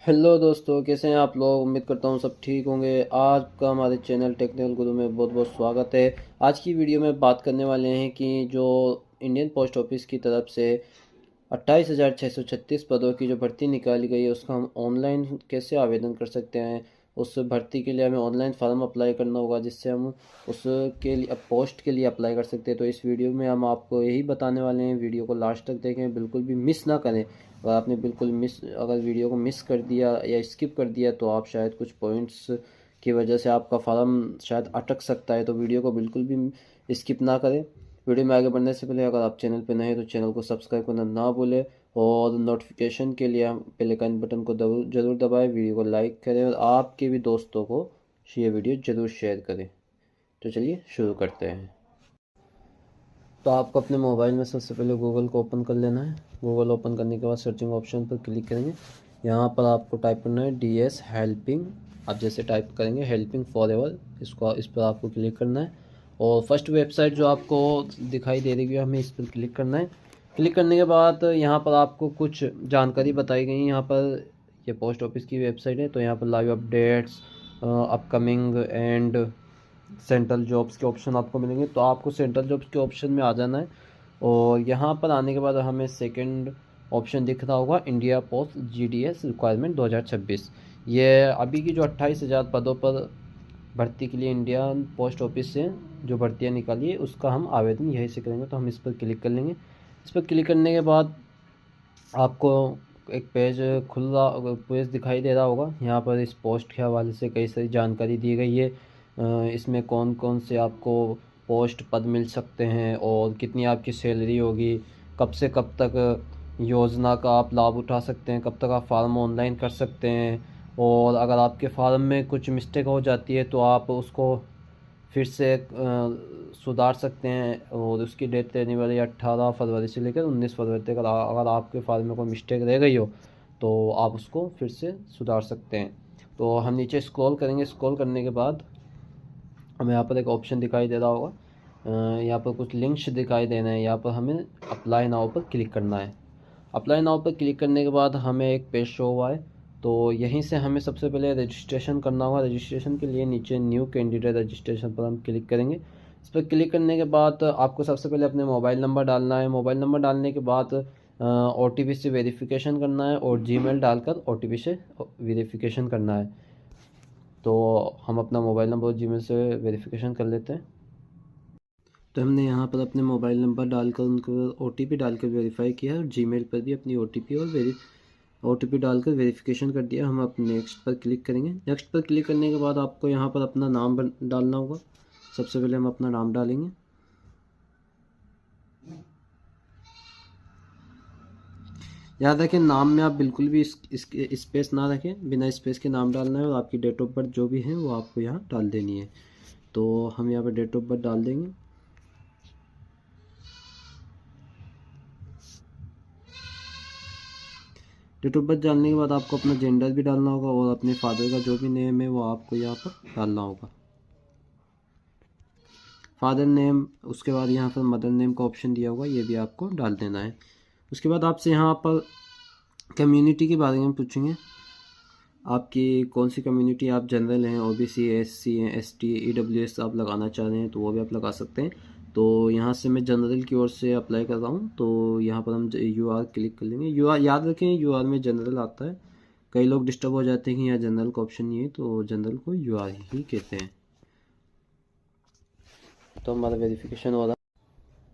Hello दोस्तों, कैसे हैं आप लोग। उम्मीद करता हूँ सब ठीक होंगे। आज का हमारे चैनल टेक्निकल गुरु में बहुत बहुत स्वागत है। आज की वीडियो में बात करने वाले हैं कि जो इंडियन पोस्ट ऑफिस की तरफ से 28,636 पदों की जो भर्ती निकाली गई है उसका हम ऑनलाइन कैसे आवेदन कर सकते हैं। उस भर्ती के लिए हमें ऑनलाइन फॉर्म अप्लाई करना होगा जिससे हम उसके लिए पोस्ट के लिए अप्लाई कर सकते हैं। तो इस वीडियो में हम आपको यही बताने वाले हैं। वीडियो को लास्ट तक देखें, बिल्कुल भी मिस ना करें। अगर आपने अगर वीडियो को मिस कर दिया या स्किप कर दिया तो आप शायद कुछ पॉइंट्स की वजह से आपका फॉर्म शायद अटक सकता है। तो वीडियो को बिल्कुल भी स्किप ना करें। वीडियो में आगे बढ़ने से पहले अगर आप चैनल पर नए हैं तो चैनल को सब्सक्राइब करना ना भूलें और नोटिफिकेशन के लिए बेल आइकन बटन को ज़रूर दबाएं। वीडियो को लाइक करें और आपके भी दोस्तों को ये वीडियो ज़रूर शेयर करें। तो चलिए शुरू करते हैं। तो आपको अपने मोबाइल में सबसे पहले गूगल को ओपन कर लेना है। गूगल ओपन करने के बाद सर्चिंग ऑप्शन पर क्लिक करेंगे। यहाँ पर आपको टाइप करना है DS हेल्पिंग। आप जैसे टाइप करेंगे हेल्पिंग फॉर एवर, इस पर आपको क्लिक करना है और फर्स्ट वेबसाइट जो आपको दिखाई दे रही है हमें इस पर क्लिक करना है। क्लिक करने के बाद यहाँ पर आपको कुछ जानकारी बताई गई है। यहाँ पर ये पोस्ट ऑफिस की वेबसाइट है तो यहाँ पर live updates, upcoming and central jobs के ऑप्शन आपको मिलेंगे। तो आपको सेंट्रल जॉब्स के ऑप्शन में आ जाना है और यहाँ पर आने के बाद हमें सेकंड ऑप्शन दिख रहा होगा इंडिया पोस्ट GDS रिक्वायरमेंट 2026। ये अभी की जो 28,000 पदों पर भर्ती के लिए इंडियन पोस्ट ऑफिस से जो भर्तियाँ निकाली है उसका हम आवेदन यहीं से करेंगे। तो हम इस पर क्लिक कर लेंगे। इस पर क्लिक करने के बाद आपको एक पेज दिखाई दे रहा होगा। यहाँ पर इस पोस्ट के हवाले से कई सारी जानकारी दी गई है। इसमें कौन कौन से आपको पोस्ट पद मिल सकते हैं और कितनी आपकी सैलरी होगी, कब से कब तक योजना का आप लाभ उठा सकते हैं, कब तक आप फार्म ऑनलाइन कर सकते हैं और अगर आपके फार्म में कुछ मिस्टेक हो जाती है तो आप उसको फिर से सुधार सकते हैं। और उसकी डेट रहने वाली 18 फरवरी से लेकर 19 फरवरी तक। अगर आपके फाइल में कोई मिस्टेक रह गई हो तो आप उसको फिर से सुधार सकते हैं। तो हम नीचे स्क्रॉल करेंगे। स्क्रॉल करने के बाद हमें यहाँ पर एक ऑप्शन दिखाई दे रहा होगा। यहाँ पर कुछ लिंक्स दिखाई देना है। यहाँ पर हमें अप्लाई नाउ पर क्लिक करना है। अप्लाई नाउ पर क्लिक करने के बाद हमें एक पेज शो हुआ है। तो यहीं से हमें सबसे पहले रजिस्ट्रेशन करना होगा। रजिस्ट्रेशन के लिए नीचे न्यू कैंडिडेट रजिस्ट्रेशन पर हम क्लिक करेंगे। इस पर क्लिक करने के बाद आपको सबसे पहले अपने मोबाइल नंबर डालना है। मोबाइल नंबर डालने के बाद OTP से वेरिफिकेशन करना है और जीमेल डालकर OTP से वेरिफिकेशन करना है। तो हम अपना मोबाइल नंबर और जीमेल से वेरिफिकेशन कर लेते हैं। तो हमने यहाँ पर अपने मोबाइल नंबर डालकर उनको OTP डालकर वेरीफाई किया है और जीमेल पर भी अपनी OTP और OTP डालकर वेरिफिकेशन कर दिया। हम अपने नेक्स्ट पर क्लिक करेंगे। नेक्स्ट पर क्लिक करने के बाद आपको यहाँ पर अपना नाम डालना होगा। सबसे पहले हम अपना नाम डालेंगे। याद रखें नाम में आप बिल्कुल भी स्पेस ना रखें, बिना स्पेस के नाम डालना है और आपकी डेट ऑफ बर्थ जो भी है वो आपको यहाँ डाल देनी है। तो हम यहाँ पर डेट ऑफ बर्थ डाल देंगे। डेट ऑफ बर्थ डालने के बाद आपको अपना जेंडर भी डालना होगा और अपने फादर का जो भी नेम है वो आपको यहाँ पर डालना होगा। फादर नेम, उसके बाद यहाँ पर मदर नेम का ऑप्शन दिया होगा, ये भी आपको डाल देना है। उसके बाद आपसे यहाँ पर कम्युनिटी के बारे में पूछेंगे। आपकी कौन सी कम्युनिटी, आप जनरल हैं, OBC SC हैं, ST EWS आप लगाना चाह रहे हैं तो वो भी आप लगा सकते हैं। तो यहाँ से मैं जनरल की ओर से अप्लाई कर रहा हूँ। तो यहाँ पर हम UR क्लिक कर लेंगे। UR याद रखें UR में जनरल आता है। कई लोग डिस्टर्ब हो जाते हैं कि यहाँ जनरल का ऑप्शन नहीं है, तो जनरल को UR ही कहते हैं। तो हमारा वेरिफिकेशन हो रहा है।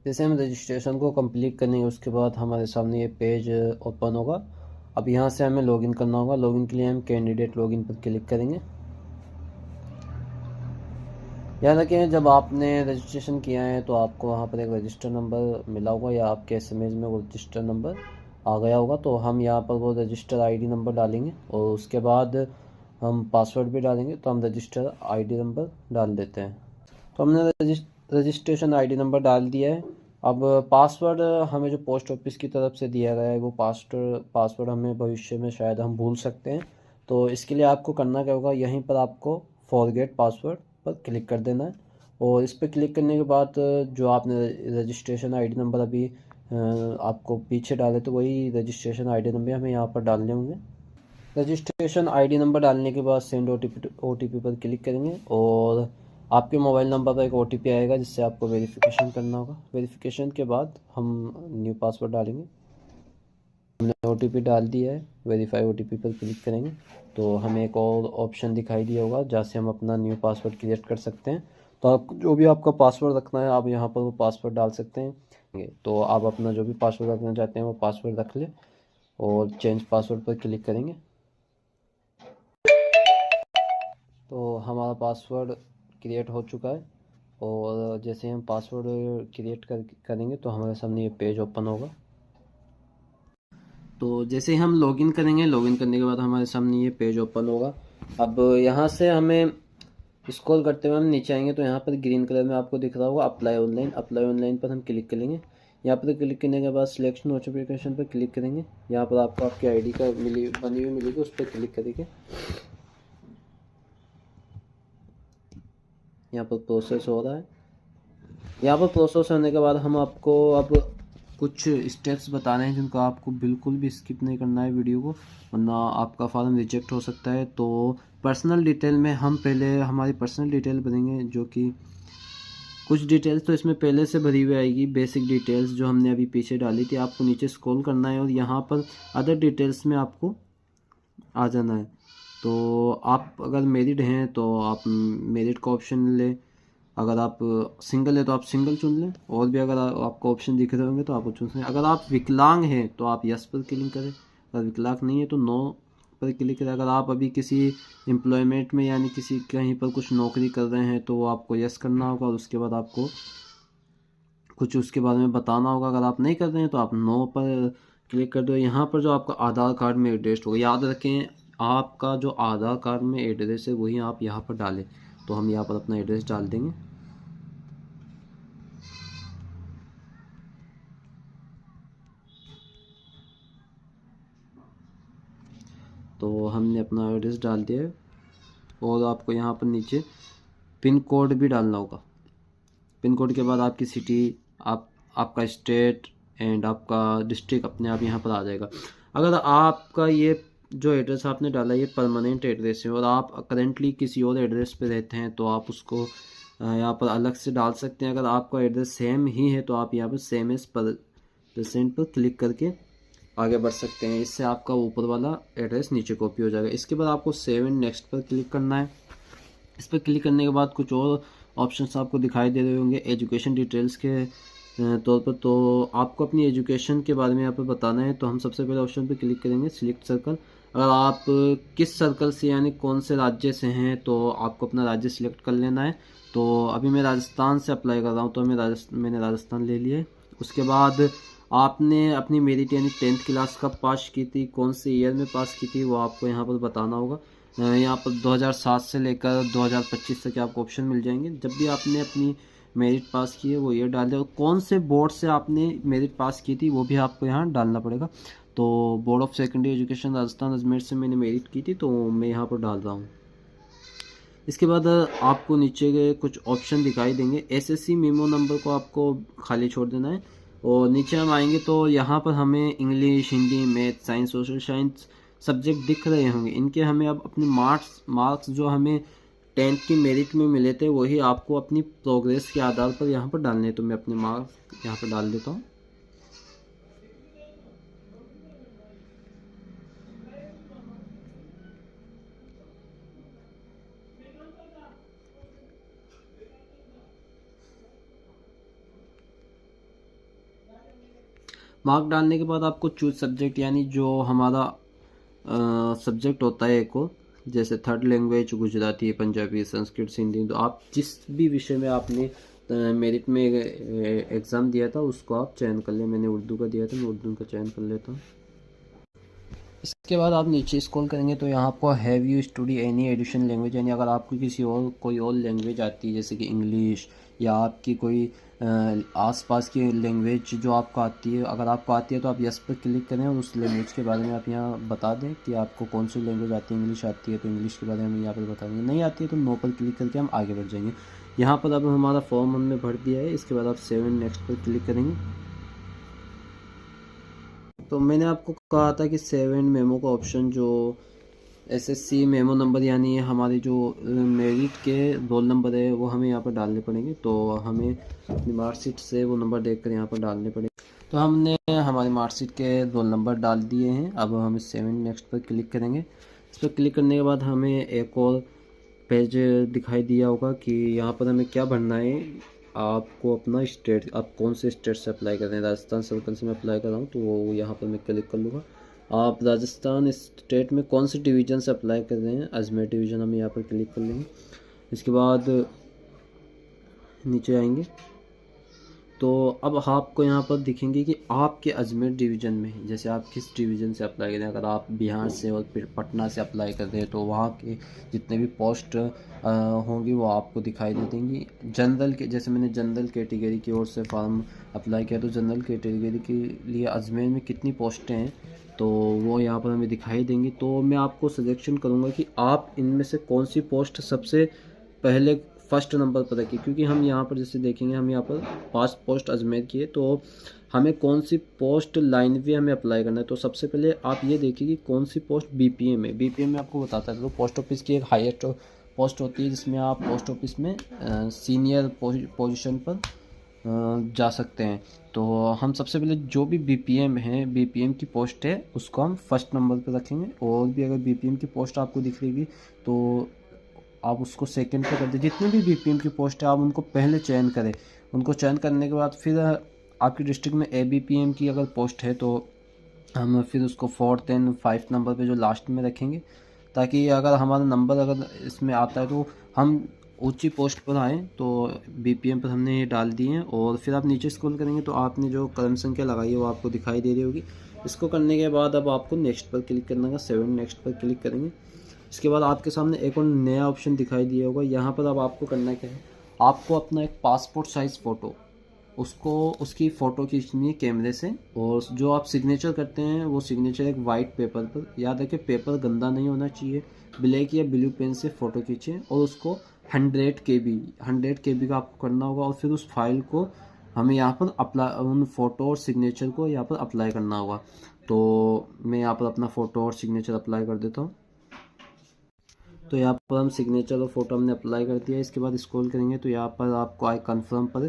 जैसे हम रजिस्ट्रेशन को कंप्लीट करेंगे उसके बाद हमारे सामने ये पेज ओपन होगा। अब यहाँ से हमें लॉगिन करना होगा। लॉगिन के लिए हम कैंडिडेट लॉगिन पर क्लिक करेंगे। याद रखें जब आपने रजिस्ट्रेशन किया है तो आपको वहाँ पर एक रजिस्टर नंबर मिला होगा या आपके SMS में वो रजिस्टर नंबर आ गया होगा। तो हम यहाँ पर वो रजिस्टर ID नंबर डालेंगे और उसके बाद हम पासवर्ड भी डालेंगे। तो हम रजिस्टर ID नंबर डाल देते हैं। तो हमने रजिस्ट्रेशन ID नंबर डाल दिया है। अब पासवर्ड हमें जो पोस्ट ऑफिस की तरफ से दिया गया है वो पासवर्ड हमें भविष्य में शायद हम भूल सकते हैं। तो इसके लिए आपको करना क्या होगा, यहीं पर आपको फॉरगेट पासवर्ड पर क्लिक कर देना है और इस पर क्लिक करने के बाद जो आपने रजिस्ट्रेशन ID नंबर अभी आपको पीछे डाले तो वही रजिस्ट्रेशन ID नंबर हमें यहाँ पर डालने होंगे। रजिस्ट्रेशन आईडी नंबर डालने के बाद सेंड ओटीपी पर क्लिक करेंगे और आपके मोबाइल नंबर पर एक ओटीपी आएगा जिससे आपको वेरिफिकेशन करना होगा। वेरिफिकेशन के बाद हम न्यू पासवर्ड डालेंगे। हमने ओटीपी डाल दिया है, वेरीफाई ओटीपी पर क्लिक करेंगे तो हमें एक और ऑप्शन दिखाई दिया होगा जहाँ से हम अपना न्यू पासवर्ड क्रिएट कर सकते हैं। तो आप जो भी आपका पासवर्ड रखना है आप यहाँ पर वो पासवर्ड डाल सकते हैं। तो आप अपना जो भी पासवर्ड रखना चाहते हैं वो पासवर्ड रख लें और चेंज पासवर्ड पर क्लिक करेंगे तो हमारा पासवर्ड क्रिएट हो चुका है। और जैसे हम पासवर्ड क्रिएट करेंगे तो हमारे सामने ये पेज ओपन होगा। तो जैसे हम लॉगिन करेंगे, लॉगिन करने के बाद हमारे सामने ये पेज ओपन होगा। अब यहाँ से हमें स्क्रॉल करते हुए हम नीचे आएंगे तो यहाँ पर ग्रीन कलर में आपको दिख रहा होगा अप्लाई ऑनलाइन। अप्लाई ऑनलाइन पर हम क्लिक करेंगे। यहाँ पर क्लिक करने के बाद सिलेक्शन नोटिफिकेशन पर क्लिक करेंगे। यहाँ पर आपको आपकी आईडी का बनी हुई मिलेगी, उस पर क्लिक करेंगे। यहाँ पर प्रोसेस हो रहा है। यहाँ पर प्रोसेस होने के बाद हम आपको अब कुछ स्टेप्स बताने हैं जिनको आपको बिल्कुल भी स्किप नहीं करना है वीडियो को, वरना आपका फॉर्म रिजेक्ट हो सकता है। तो पर्सनल डिटेल में हम पहले हमारी पर्सनल डिटेल भरेंगे, जो कि कुछ डिटेल्स तो इसमें पहले से भरी हुई आएगी। बेसिक डिटेल्स जो हमने अभी पीछे डाली थी, आपको नीचे स्क्रॉल करना है और यहाँ पर अदर डिटेल्स में आपको आ जाना है। तो आप अगर मैरिड हैं तो आप मैरिड का ऑप्शन लें, अगर आप सिंगल है तो आप सिंगल चुन लें, और भी अगर आपको ऑप्शन दिख रहे होंगे तो आप चुन सकते हैं। अगर आप विकलांग हैं तो आप यस पर क्लिक करें, अगर विकलांग नहीं है तो नो पर क्लिक करें। अगर आप अभी किसी एम्प्लॉयमेंट में यानी किसी कहीं पर कुछ नौकरी कर रहे हैं तो आपको यस करना होगा और उसके बाद आपको कुछ उसके बारे में बताना होगा। अगर आप नहीं कर रहे हैं तो आप नो पर क्लिक कर दो। यहाँ पर जो आपका आधार कार्ड में एड्रेस होगा, याद रखें आपका जो आधार कार्ड में एड्रेस है वही आप यहाँ पर डालें। तो हम यहाँ पर अपना एड्रेस डाल देंगे। तो हमने अपना एड्रेस डाल दिया है और आपको यहाँ पर नीचे पिन कोड भी डालना होगा। पिन कोड के बाद आपकी सिटी, आपका स्टेट एंड आपका डिस्ट्रिक्ट अपने आप यहाँ पर आ जाएगा। अगर आपका ये जो एड्रेस आपने डाला ये परमानेंट एड्रेस है और आप करेंटली किसी और एड्रेस पे रहते हैं तो आप उसको यहाँ पर अलग से डाल सकते हैं। अगर आपका एड्रेस सेम ही है तो आप यहाँ पर सेम एज परसेंट पर क्लिक करके आगे बढ़ सकते हैं। इससे आपका ऊपर वाला एड्रेस नीचे कॉपी हो जाएगा। इसके बाद आपको सेव एंड नेक्स्ट पर क्लिक करना है। इस पर क्लिक करने के बाद कुछ और ऑप्शंस आपको दिखाई दे रहे होंगे एजुकेशन डिटेल्स के तौर पर। तो आपको अपनी एजुकेशन के बारे में यहाँ पर बताना है। तो हम सबसे पहले ऑप्शन पर क्लिक करेंगे सिलेक्ट सर्कल। अगर आप किस सर्कल से यानी कौन से राज्य से हैं तो आपको अपना राज्य सिलेक्ट कर लेना है। तो अभी मैं राजस्थान से अप्लाई कर रहा हूँ तो मैंने राजस्थान ले लिया है। उसके बाद आपने अपनी मेरिट यानी 10th क्लास कब पास की थी, कौन से ईयर में पास की थी, वो आपको यहाँ पर बताना होगा। यहाँ पर 2007 से लेकर 2025 तक आपको ऑप्शन मिल जाएंगे। जब भी आपने अपनी मेरिट पास की है वो ईयर डाल दें और कौन से बोर्ड से आपने मेरिट पास की थी वो भी आपको यहाँ डालना पड़ेगा। तो board of secondary education Rajasthan Ajmer से मैंने मेरिट की थी तो मैं यहाँ पर डाल रहा हूँ। इसके बाद आपको नीचे के कुछ ऑप्शन दिखाई देंगे। एसएससी मेमो नंबर को आपको खाली छोड़ देना है और नीचे हम आएंगे तो यहाँ पर हमें English, Hindi, math, science, social science subject दिख रहे होंगे। इनके हमें अब अपने मार्क्स जो हमें 10th की मेरिट में मिले थे वही आपको अपनी प्रोग्रेस के आधार पर यहाँ पर डालने हैं। तो मैं अपने मार्क्स यहाँ पर डाल देता हूँ। मार्क डालने के बाद आपको चूज सब्जेक्ट यानी जो हमारा सब्जेक्ट होता है एक और, जैसे थर्ड लैंग्वेज गुजराती, पंजाबी, संस्कृत, हिंदी, तो आप जिस भी विषय में आपने मेरिट में एग्ज़ाम दिया था उसको आप चयन कर लें। मैंने उर्दू का दिया था, मैं उर्दू का चयन कर लेता हूँ। इसके बाद आप नीचे स्क्रॉल करेंगे तो यहाँ आपको have you study any additional language, यानी अगर आपको किसी और कोई और लैंग्वेज आती है जैसे कि इंग्लिश या आपकी कोई आसपास की लैंग्वेज जो आपको आती है, अगर आपको आती है तो आप यस पर क्लिक करें और उस लैंग्वेज के बारे में आप यहाँ बता दें कि आपको कौन सी लैंग्वेज आती है। इंग्लिश आती है तो इंग्लिश के बारे में हम यहाँ पर बता देंगे, नहीं आती है तो नो पर क्लिक करके हम आगे बढ़ जाएंगे। यहाँ पर अब हमारा फॉर्म हमने भर दिया है। इसके बाद आप सेव एंड नेक्स्ट पर क्लिक करेंगे। तो मैंने आपको कहा था कि सेव एंड मेमो का ऑप्शन जो एसएससी मेमो नंबर यानी हमारे जो मेरिट के रोल नंबर है वो हमें यहाँ पर डालने पड़ेंगे। तो हमें अपनी मार्कशीट से वो नंबर देखकर यहाँ पर डालने पड़ेंगे। तो हमने हमारी मार्कशीट के रोल नंबर डाल दिए हैं। अब हम 7 नेक्स्ट पर क्लिक करेंगे। इस पर क्लिक करने के बाद हमें एक और पेज दिखाई दिया होगा कि यहाँ पर हमें क्या भरना है। आपको अपना स्टेट, आप कौन से स्टेट से अप्लाई कर रहे हैं। राजस्थान सर्कल से मैं अप्लाई कर रहा हूँ, तो वो यहाँ पर मैं क्लिक कर लूँगा। आप राजस्थान स्टेट में कौन से डिवीज़न से अप्लाई कर रहे हैं, अजमेर डिवीज़न हम यहाँ पर क्लिक कर लेंगे। इसके बाद नीचे आएंगे तो अब आपको यहाँ पर दिखेंगे कि आपके अजमेर डिवीज़न में, जैसे आप किस डिवीज़न से अप्लाई करें। अगर आप बिहार से और फिर पटना से अप्लाई कर रहे हैं तो वहाँ के जितने भी पोस्ट होंगी वो आपको दिखाई दे देंगी। जनरल के, जैसे मैंने जनरल कैटेगरी की ओर से फॉर्म अप्लाई किया, तो जनरल कैटेगरी के लिए अजमेर में कितनी पोस्टें हैं तो वो यहाँ पर हमें दिखाई देंगी। तो मैं आपको सजेशन करूँगा कि आप इनमें से कौन सी पोस्ट सबसे पहले फर्स्ट नंबर पर रखिए, क्योंकि हम यहाँ पर जैसे देखेंगे हम यहाँ पर 5 पोस्ट अजमेर की है, तो हमें कौन सी पोस्ट लाइन पे हमें अप्लाई करना है। तो सबसे पहले आप ये देखिए कि कौन सी पोस्ट बीपीएम है। बीपीएम में आपको बताता है, तो पोस्ट ऑफिस की एक हाईएस्ट पोस्ट होती है जिसमें आप पोस्ट ऑफिस में सीनियर पोजीशन पर जा सकते हैं। तो हम सबसे पहले जो भी बीपीएम है, बीपीएम की पोस्ट है, उसको हम फर्स्ट नंबर पर रखेंगे। और भी अगर बीपीएम की पोस्ट आपको दिख रही तो आप उसको सेकंड पे कर दीजिए। जितनी भी बीपीएम की पोस्ट है आप उनको पहले चयन करें। उनको चयन करने के बाद फिर आपकी डिस्ट्रिक्ट में एबीपीएम की अगर पोस्ट है तो हम फिर उसको 4th एंड 5th नंबर पे जो लास्ट में रखेंगे, ताकि अगर हमारा नंबर अगर इसमें आता है तो हम ऊंची पोस्ट पर आएँ। तो बीपीएम पर हमने ये डाल दिए हैं। और फिर आप नीचे स्क्रॉल करेंगे तो आपने जो क्रम संख्या लगाई है वो आपको दिखाई दे रही होगी। इसको करने के बाद अब आपको नेक्स्ट पर क्लिक करना है। 7 नेक्स्ट पर क्लिक करेंगे। इसके बाद आपके सामने एक और नया ऑप्शन दिखाई दिया होगा। यहाँ पर अब आपको करना क्या है, आपको अपना एक पासपोर्ट साइज़ फ़ोटो, उसकी फ़ोटो खींचनी है कैमरे से। और जो आप सिग्नेचर करते हैं वो सिग्नेचर एक वाइट पेपर पर, याद रखें पेपर गंदा नहीं होना चाहिए, ब्लैक या ब्लू पेन से फ़ोटो खींचें और उसको 100 KB का आपको करना होगा। और फिर उस फाइल को हमें यहाँ पर अप्लाई, उन फ़ोटो और सिग्नेचर को यहाँ पर अप्लाई करना होगा। तो मैं यहाँ पर अपना फ़ोटो और सिग्नेचर अप्लाई कर देता हूँ। तो यहाँ पर हम सिग्नेचर और फोटो हमने अप्लाई कर दिया। इसके बाद स्क्रॉल करेंगे तो यहाँ पर आपको आई कन्फर्म पर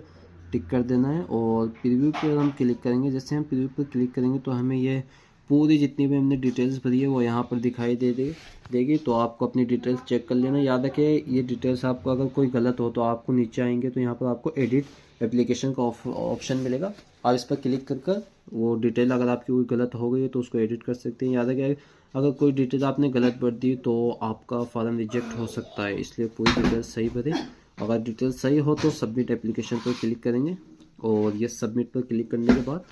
टिक कर देना है और प्रीव्यू पर हम क्लिक करेंगे। जैसे हम प्रीव्यू पर क्लिक करेंगे तो हमें ये पूरी जितनी भी हमने डिटेल्स भरी है वो यहाँ पर दिखाई देगी। तो आपको अपनी डिटेल्स चेक कर लेना। याद रखें ये डिटेल्स आपको अगर कोई गलत हो तो आपको नीचे आएंगे तो यहाँ पर आपको एडिट एप्लीकेशन का ऑप्शन मिलेगा। आप इस पर क्लिक कर वो डिटेल अगर आपकी कोई गलत हो गई है तो उसको एडिट कर सकते हैं। याद रखें अगर कोई डिटेल आपने गलत भर दी तो आपका फॉर्म रिजेक्ट हो सकता है, इसलिए पूरी डिटेल सही भरें। अगर डिटेल सही हो तो सबमिट एप्लीकेशन पर क्लिक करेंगे और ये सबमिट पर क्लिक करने के बाद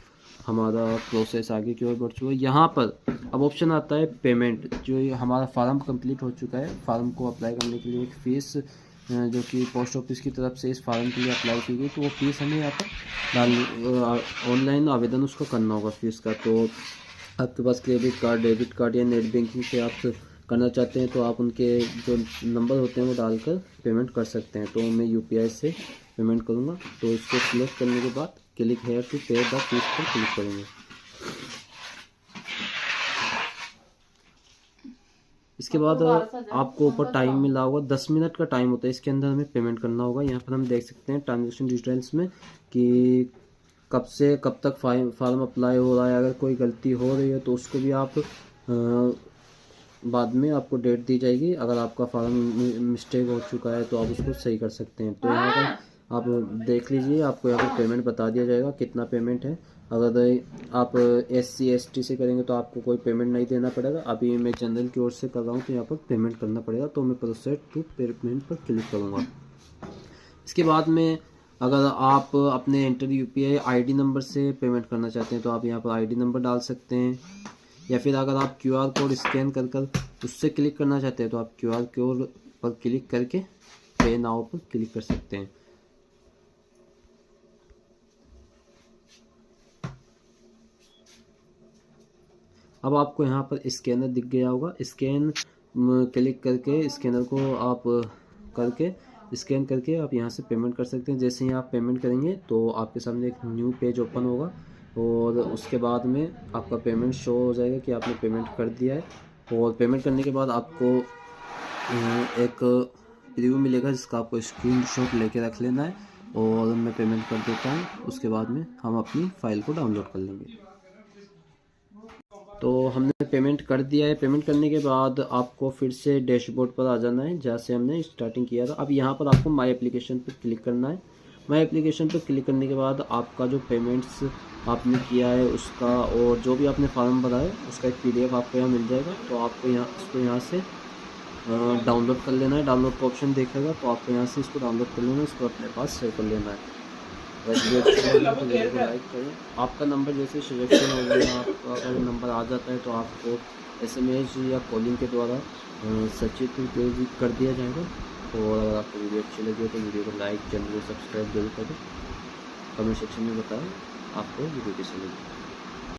हमारा प्रोसेस आगे की ओर बढ़ चुका है। यहाँ पर अब ऑप्शन आता है पेमेंट। जो ये हमारा फार्म कंप्लीट हो चुका है, फार्म को अप्लाई करने के लिए एक फ़ीस जो कि पोस्ट ऑफिस की तरफ से इस फार्म के लिए अप्लाई की गई, तो वो फ़ीस हमें यहाँ पर ऑनलाइन आवेदन उसको करना होगा फ़ीस का। तो आपके पास क्रेडिट कार्ड, डेबिट कार्ड या नेट बैंकिंग से आप करना चाहते हैं तो आप उनके जो नंबर होते हैं वो डालकर पेमेंट कर सकते हैं। तो मैं यूपीआई से पेमेंट करूँगा। तो इसको सिलेक्ट करने के बाद क्लिक हेयर टू पे द फीस पर क्लिक करेंगे। इसके बाद आपको ऊपर टाइम मिला होगा, 10 मिनट का टाइम होता है, इसके अंदर हमें पेमेंट करना होगा। यहाँ पर हम देख सकते हैं ट्रांजेक्शन डिटेल्स में कि कब से कब तक फॉर्म अप्लाई हो रहा है। अगर कोई गलती हो रही है तो उसको भी आप बाद में आपको डेट दी जाएगी। अगर आपका फॉर्म मिस्टेक हो चुका है तो आप उसको सही कर सकते हैं। तो यहाँ पर आप देख लीजिए, आपको यहाँ पर पेमेंट बता दिया जाएगा कितना पेमेंट है। अगर आप SC ST से करेंगे तो आपको कोई पेमेंट नहीं देना पड़ेगा। अभी मैं जनरल की ओर से कर रहा हूँ तो यहाँ पर पेमेंट करना पड़ेगा। तो मैं प्रोसेस टू पेमेंट पर क्लिक करूँगा। इसके बाद में अगर आप अपने एंटर UPI ID नंबर से पेमेंट करना चाहते हैं तो आप यहाँ पर ID नंबर डाल सकते हैं, या फिर अगर आप QR कोड स्कैन कर उससे क्लिक करना चाहते हैं तो आप QR कोड पर क्लिक करके पे नाउ पर क्लिक कर सकते हैं। अब आपको यहाँ पर स्कैनर दिख गया होगा। स्कैन क्लिक करके स्कैनर को आप करके स्कैन करके आप यहाँ से पेमेंट कर सकते हैं। जैसे ही आप पेमेंट करेंगे तो आपके सामने एक न्यू पेज ओपन होगा और उसके बाद में आपका पेमेंट शो हो जाएगा कि आपने पेमेंट कर दिया है। और पेमेंट करने के बाद आपको एक प्रीव्यू मिलेगा जिसका आपको स्क्रीनशॉट लेके रख लेना है। और मैं पेमेंट कर देता हूँ, उसके बाद में हम अपनी फ़ाइल को डाउनलोड कर लेंगे। तो हमने पेमेंट कर दिया है। पेमेंट करने के बाद आपको फिर से डैशबोर्ड पर आ जाना है जहाँ से हमने स्टार्टिंग किया था। अब यहाँ पर आपको माई एप्लीकेशन पर क्लिक करना है। माई एप्लीकेशन पर क्लिक करने के बाद आपका जो पेमेंट्स आपने किया है उसका और जो भी आपने फॉर्म भरा है उसका एक PDF आपको यहाँ मिल जाएगा। तो आपको इसको यहाँ से डाउनलोड कर लेना है। डाउनलोड का ऑप्शन देखेगा तो आपको यहाँ से इसको डाउनलोड कर लेना है, इसको अपने पास सेव कर लेना है। वीडियो को लाइक करें। आपका नंबर जैसे सिलेक्शन हो गया, आपका अगर नंबर आ जाता है तो आपको SMS या कॉलिंग के द्वारा सचेत कर दिया जाएगा। और अगर आपको वीडियो अच्छी लगी हो तो वीडियो को लाइक, चैनल को सब्सक्राइब जरूर करें। कमेंट सेक्शन में बताएं आपको वीडियो कैसी लगी।